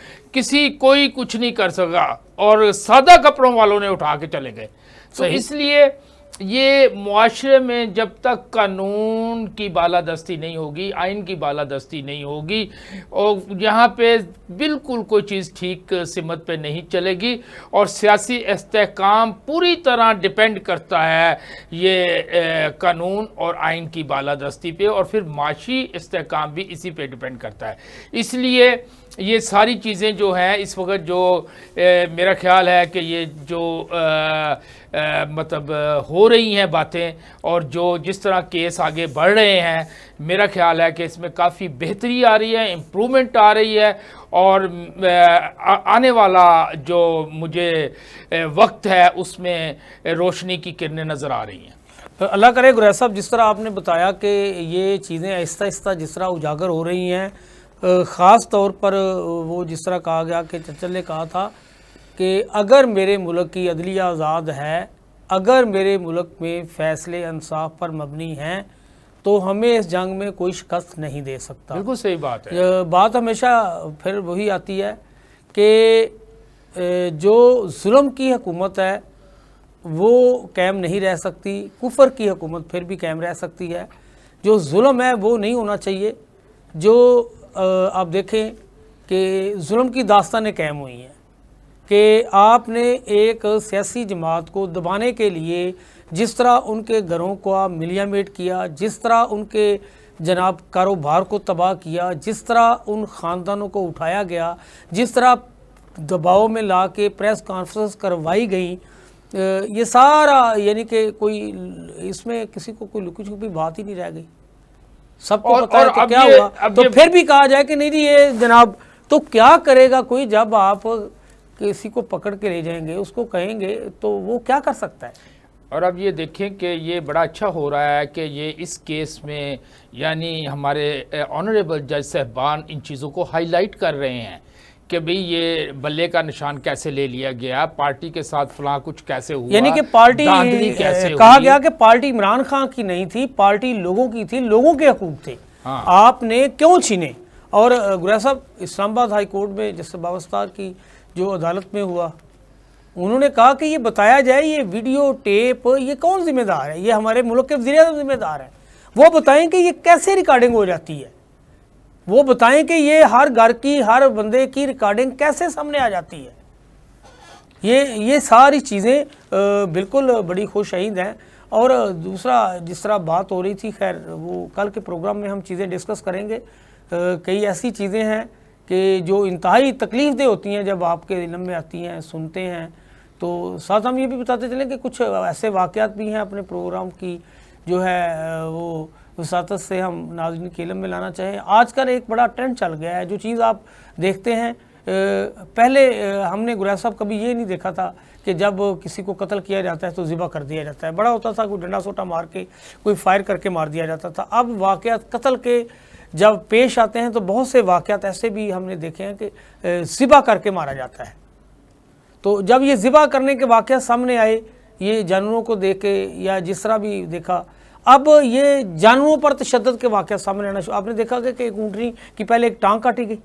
Speaker 3: कोई कुछ नहीं कर सका और सादा कपड़ों वालों ने उठा के चले गए। तो इसलिए ये मुआशरे में जब तक कानून की बालादस्ती नहीं होगी, आइन की बालादस्ती नहीं होगी, और यहाँ पे बिल्कुल कोई चीज़ ठीक सिमत पे नहीं चलेगी। और सियासी इस्तेहकाम पूरी तरह डिपेंड करता है ये कानून और आइन की बालादस्ती पे, और फिर माशी इस्तेहकाम भी इसी पे डिपेंड करता है। इसलिए ये सारी चीज़ें जो हैं इस वक्त जो मेरा ख्याल है कि ये जो मतलब हो रही हैं बातें, और जो जिस तरह केस आगे बढ़ रहे हैं, मेरा ख्याल है कि इसमें काफ़ी बेहतरी आ रही है, इम्प्रूवमेंट आ रही है, और आने वाला जो मुझे वक्त है उसमें रोशनी की किरणें नज़र आ रही हैं।
Speaker 2: अल्लाह करे गुरैश साहब, जिस तरह आपने बताया कि ये चीज़ें आहिस्ता आहिस्ता जिस तरह उजागर हो रही हैं, ख़ास तौर पर वो जिस तरह कहा गया कि चंचल ने कहा था कि अगर मेरे मुल्क की अदलिया आज़ाद है, अगर मेरे मुल्क में फ़ैसले इंसाफ पर मबनी हैं, तो हमें इस जंग में कोई शिकस्त नहीं दे सकता।
Speaker 3: बिल्कुल सही बात है।
Speaker 2: बात हमेशा फिर वही आती है कि जो जुल्म की हुकूमत है वो कायम नहीं रह सकती, कुफर की हुकूमत फिर भी कायम रह सकती है। जो जुल्म है वो नहीं होना चाहिए। जो आप देखें कि जुल्म की दास्तानें कायम हुई हैं कि आपने एक सियासी जमात को दबाने के लिए जिस तरह उनके घरों को आप मिलियामेट किया, जिस तरह उनके जनाब कारोबार को तबाह किया, जिस तरह उन ख़ानदानों को उठाया गया, जिस तरह दबाव में ला के प्रेस कॉन्फ्रेंस करवाई गई, ये सारा यानी कि कोई इसमें किसी को कोई लुकी छुपी बात ही नहीं रह गई। सबको पता है कि क्या हुआ। तो फिर भी कहा जाए कि नहीं जी ये जनाब, तो क्या करेगा कोई जब आप किसी को पकड़ के ले जाएंगे, उसको कहेंगे, तो वो क्या कर सकता है।
Speaker 3: और अब ये देखें कि ये बड़ा अच्छा हो रहा है कि ये इस केस में यानी हमारे ऑनरेबल जज साहबान इन चीज़ों को हाईलाइट कर रहे हैं कि भाई ये बल्ले का निशान कैसे ले लिया गया, पार्टी के साथ फलां कुछ कैसे हुआ,
Speaker 2: यानी कि पार्टी
Speaker 3: कैसे
Speaker 2: कहा गया कि पार्टी इमरान खान की नहीं थी, पार्टी लोगों की थी, लोगों के हकूक थे।
Speaker 3: हाँ।
Speaker 2: आपने क्यों छीने। और गुरैश साहब, इस्लामाबाद हाई कोर्ट में जैसे बावस्ता की जो अदालत में हुआ, उन्होंने कहा कि ये बताया जाए ये वीडियो टेप ये कौन जिम्मेदार है, ये हमारे मुल्क के वज़ीर-ए-आज़म जिम्मेदार हैं। वो बताएं कि ये कैसे रिकॉर्डिंग हो जाती है, वो बताएं कि ये हर घर की हर बंदे की रिकॉर्डिंग कैसे सामने आ जाती है। ये सारी चीज़ें बिल्कुल बड़ी खुशआइंद हैं। और दूसरा जिस तरह बात हो रही थी, खैर वो कल के प्रोग्राम में हम चीज़ें डिस्कस करेंगे। कई ऐसी चीज़ें हैं कि जो इंतहाई तकलीफ़देह होती हैं जब आपके इल्म में आती हैं, सुनते हैं। तो साथ हम ये भी बताते चलें कि कुछ ऐसे वाक़यात भी हैं अपने प्रोग्राम की जो है वो वसातत से हम नाज़रीन के इल्म में लाना चाहें। आजकल एक बड़ा ट्रेंड चल गया है, जो चीज़ आप देखते हैं, पहले हमने गुरैश साहब कभी ये नहीं देखा था कि जब किसी को कत्ल किया जाता है तो ज़िबा कर दिया जाता है। बड़ा होता था कोई डंडा सोटा मार के, कोई फायर करके मार दिया जाता था। अब वाक़यात कत्ल के जब पेश आते हैं तो बहुत से वाक़यात ऐसे भी हमने देखे हैं कि ज़िबा करके मारा जाता है। तो जब ये ज़िबा करने के वाक़यात सामने आए, ये जानवरों को देख के या जिस तरह भी देखा, अब ये जानवरों पर तशद्दुद के वाक़यात सामने आना शुरू। आपने देखा कि एक ऊँटनी की पहले एक टांग काटी गई,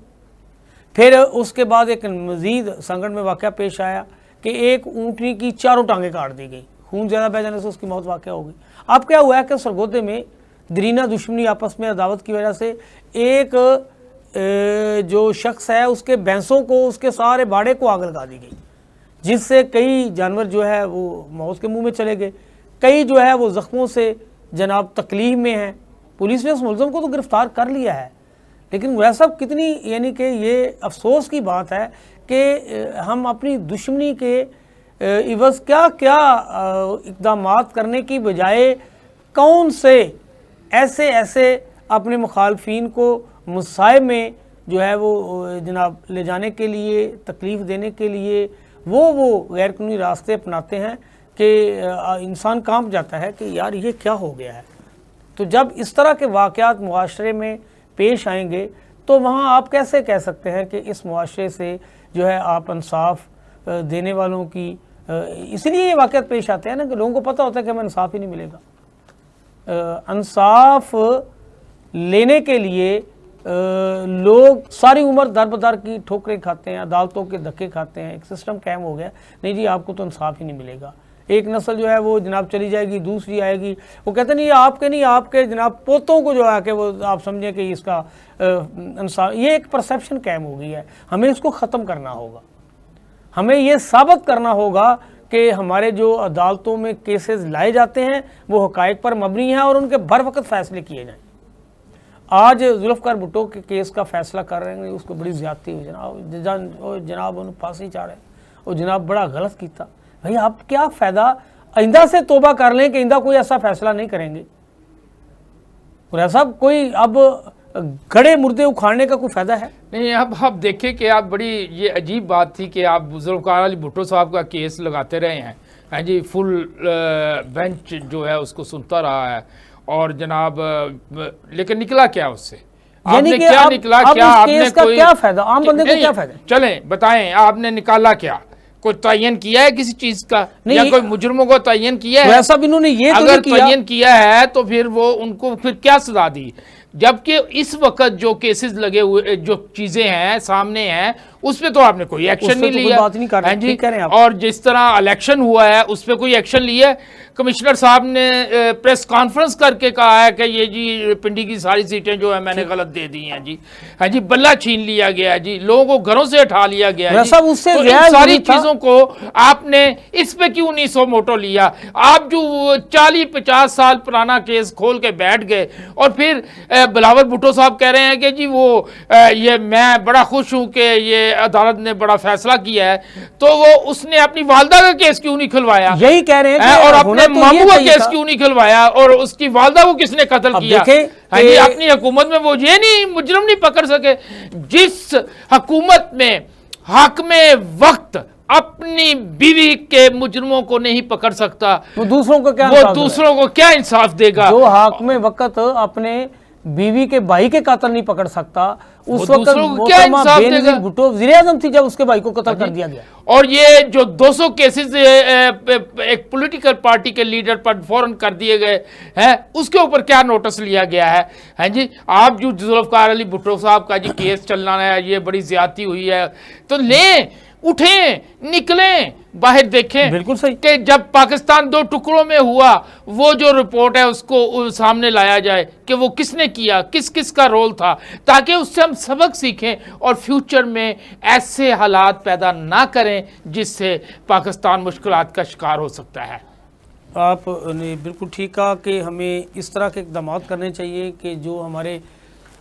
Speaker 2: फिर उसके बाद एक मज़ीद संगठन में वाक़या पेश आया कि एक ऊँटनी की चारों टांगें काट दी गई, खून ज़्यादा बह जाने से उसकी मौत वाक़या हो गई। अब क्या हुआ है कि सरगोदे में दरीना दुश्मनी आपस में अदावत की वजह से एक जो शख्स है उसके भैंसों को, उसके सारे बाड़े को आग लगा दी गई, जिससे कई जानवर जो है वो मौत के मुंह में चले गए, कई जो है वो ज़ख्मों से जनाब तकलीफ में हैं। पुलिस ने उस मुलज़म को तो गिरफ़्तार कर लिया है, लेकिन वह सब कितनी यानी कि ये अफसोस की बात है कि हम अपनी दुश्मनी के इवज़ क्या क्या इक़दामात करने की बजाय कौन से ऐसे अपने मुखालफीन को मुसाइब में जो है वो जनाब ले जाने के लिए, तकलीफ़ देने के लिए वो गैर कानूनी रास्ते अपनाते हैं कि इंसान कांप जाता है कि यार ये क्या हो गया है। तो जब इस तरह के वाक़यात मुआशरे में पेश आएंगे तो वहाँ आप कैसे कह सकते हैं कि इस मुआशरे से जो है आप इंसाफ देने वालों की, इसलिए ये वाक़यात पेश आते हैं ना कि लोगों को पता होता है कि हमें इंसाफ ही नहीं मिलेगा। इंसाफ लेने के लिए लोग सारी उम्र दर बदर की ठोकरें खाते हैं, अदालतों के धक्के खाते हैं, एक सिस्टम कायम हो गया, नहीं जी आपको तो इंसाफ ही नहीं मिलेगा। एक नस्ल जो है वो जनाब चली जाएगी, दूसरी आएगी, वो कहते नहीं आपके नहीं, आपके जनाब पोतों को जो है कि वो आप समझें कि इसका इंसाफ, ये एक परसेप्शन कायम हो गई है। हमें इसको ख़त्म करना होगा। हमें ये साबित करना होगा कि हमारे जो अदालतों में केसेस लाए जाते हैं वो हक़ाइक़ पर मबनी हैं और उनके बर वक़्त फ़ैसले किए जाएँ। आज जुल्फ़िकार भुट्टो के केस का फैसला कर रहे हैं, उसको बड़ी ज़्यादती हुई जनाब उन्होंने फांसी चाह रहे और जनाब बड़ा गलत किया। भाई आप क्या फ़ायदा, आइंदा से तौबा कर लें कि आइंदा कोई ऐसा फैसला नहीं करेंगे। और ऐसा कोई अब गड़े मुर्दे उखाड़ने का कोई फ़ायदा है
Speaker 3: नहीं। अब आप देखें कि आप बड़ी ये अजीब बात थी कि आप जुल्फ़िकार अली भुट्टो साहब का केस लगाते रहे हैं, हाँ जी, फुल बेंच जो है उसको सुनता रहा है और जनाब लेकिन निकला क्या उससे? आपने क्या निकला? क्या आपने कोई
Speaker 2: क्या फायदा, आम बंदे को क्या फायदा?
Speaker 3: चलें बताएं, आपने निकाला क्या? कोई तयन किया है किसी चीज का, या कोई मुजरमों को तयन किया है?
Speaker 2: वैसा भी इन्होंने ये
Speaker 3: अगर तयन किया है तो फिर वो उनको फिर क्या सजा दी? जबकि इस वक्त जो केसेस लगे हुए, जो चीजें हैं सामने हैं, उस पर तो आपने कोई एक्शन नहीं लिया।
Speaker 2: बात नहीं कर रहे हैं आप।
Speaker 3: और जिस तरह इलेक्शन हुआ है उस पर कोई एक्शन लिया है? कमिश्नर साहब ने प्रेस कॉन्फ्रेंस करके कहा है कि ये जी पिंडी की सारी सीटें जो है मैंने गलत दे दी हैं जी, हाँ जी, बल्ला छीन लिया गया है जी, लोगों को घरों से उठा लिया गया है जी।
Speaker 2: उससे
Speaker 3: तो इन सारी चीजों को आपने इस पे क्यों नहीं सो मोटो लिया? आप जो 40-50 साल पुराना केस खोल के बैठ गए और फिर बिलावल भुट्टो साहब कह रहे हैं कि जी वो ये मैं बड़ा खुश हूं कि ये अदालत ने बड़ा फैसला किया है, तो वो उसने अपनी वालदा का केस क्यों नहीं खुलवाया?
Speaker 2: यही कह रहे हैं
Speaker 3: और अपने मामू का केस क्यों नहीं खुलवाया? और उसकी वालदा को किसने कत्ल किया? हाँ जी, अपनी हुकूमत में वो ये नहीं मुजरम नहीं पकड़ सके। जिस हुकूमत में हाकिमे वक्त अपनी बीवी के मुजरमों को नहीं पकड़ सकता,
Speaker 2: वो दूसरों को क्या,
Speaker 3: वो दूसरों को क्या इंसाफ देगा?
Speaker 2: जो हाकिमे वक्त अपने बीवी के भाई के कातिल नहीं पकड़ सकता, उस वक्त
Speaker 3: क्या इंसाफ देगा?
Speaker 2: भुट्टो वज़ीर-ए-आज़म थी जब उसके भाई को कत्ल कर दिया गया।
Speaker 3: और ये जो 200 केसेस एक पॉलिटिकल पार्टी के लीडर पर फौरन कर दिए गए हैं, उसके ऊपर क्या नोटिस लिया गया है? हैं जी, आप जो जुल्फ़िकार अली भुट्टो साहब का जी केस चलना है, ये बड़ी ज्यादती हुई है, तो लें, उठें, निकलें, बाहर देखें।
Speaker 2: बिल्कुल सही
Speaker 3: कि जब पाकिस्तान 2 टुकड़ों में हुआ, वो जो रिपोर्ट है उसको सामने लाया जाए कि वो किसने किया, किस किस का रोल था, ताकि उससे हम सबक सीखें और फ्यूचर में ऐसे हालात पैदा ना करें जिससे पाकिस्तान मुश्किलात का शिकार हो सकता है।
Speaker 2: आपने बिल्कुल ठीक कहा कि हमें इस तरह के इक़दाम करने चाहिए कि जो हमारे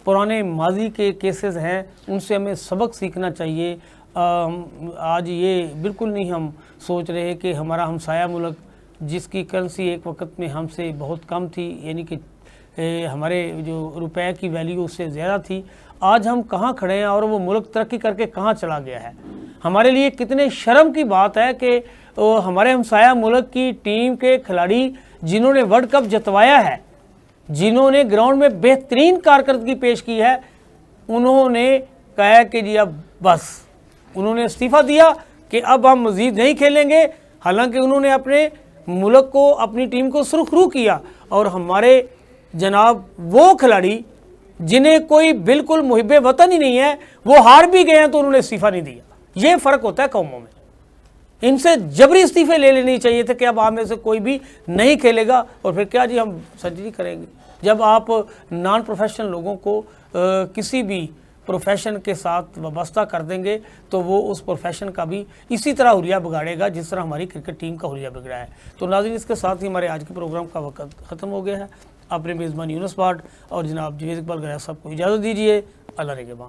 Speaker 2: पुराने माजी के केसेस हैं उनसे हमें सबक सीखना चाहिए। आज ये बिल्कुल नहीं हम सोच रहे कि हमारा हमसाया मुल्क जिसकी करेंसी एक वक्त में हमसे बहुत कम थी, यानी कि हमारे जो रुपए की वैल्यू उससे ज़्यादा थी, आज हम कहाँ खड़े हैं और वो मुल्क तरक्की करके कहाँ चला गया है। हमारे लिए कितने शर्म की बात है कि हमारे हमसाया मुल्क की टीम के खिलाड़ी जिन्होंने वर्ल्ड कप जितवाया है, जिन्होंने ग्राउंड में बेहतरीन कारकर्दगी पेश की है, उन्होंने कहा कि जी अब बस, उन्होंने इस्तीफ़ा दिया कि अब हम मज़ीद नहीं खेलेंगे। हालांकि उन्होंने अपने मुल्क को, अपनी टीम को सुरखरू किया। और हमारे जनाब वो खिलाड़ी जिन्हें कोई बिल्कुल मुहिब्बे वतन ही नहीं है, वो हार भी गए हैं तो उन्होंने इस्तीफ़ा नहीं दिया। ये फ़र्क होता है कौमों में। इनसे जबरी इस्तीफ़े ले लेने चाहिए थे कि अब आप में से कोई भी नहीं खेलेगा और फिर क्या जी हम सर्जरी करेंगे। जब आप नॉन प्रोफेशनल लोगों को किसी भी प्रोफेशन के साथ वाबस्ता कर देंगे तो वो उस प्रोफेशन का भी इसी तरह हुलिया बिगाड़ेगा जिस तरह हमारी क्रिकेट टीम का हुलिया बिगड़ा है। तो नाज़रीन, इसके साथ ही हमारे आज के प्रोग्राम का वक्त ख़त्म हो गया है। अपने मेज़बान यूनुस भाट और जनाब जवेद इकबाल गैस साहब को इजाज़त दीजिए। अल्लाह निगहबान।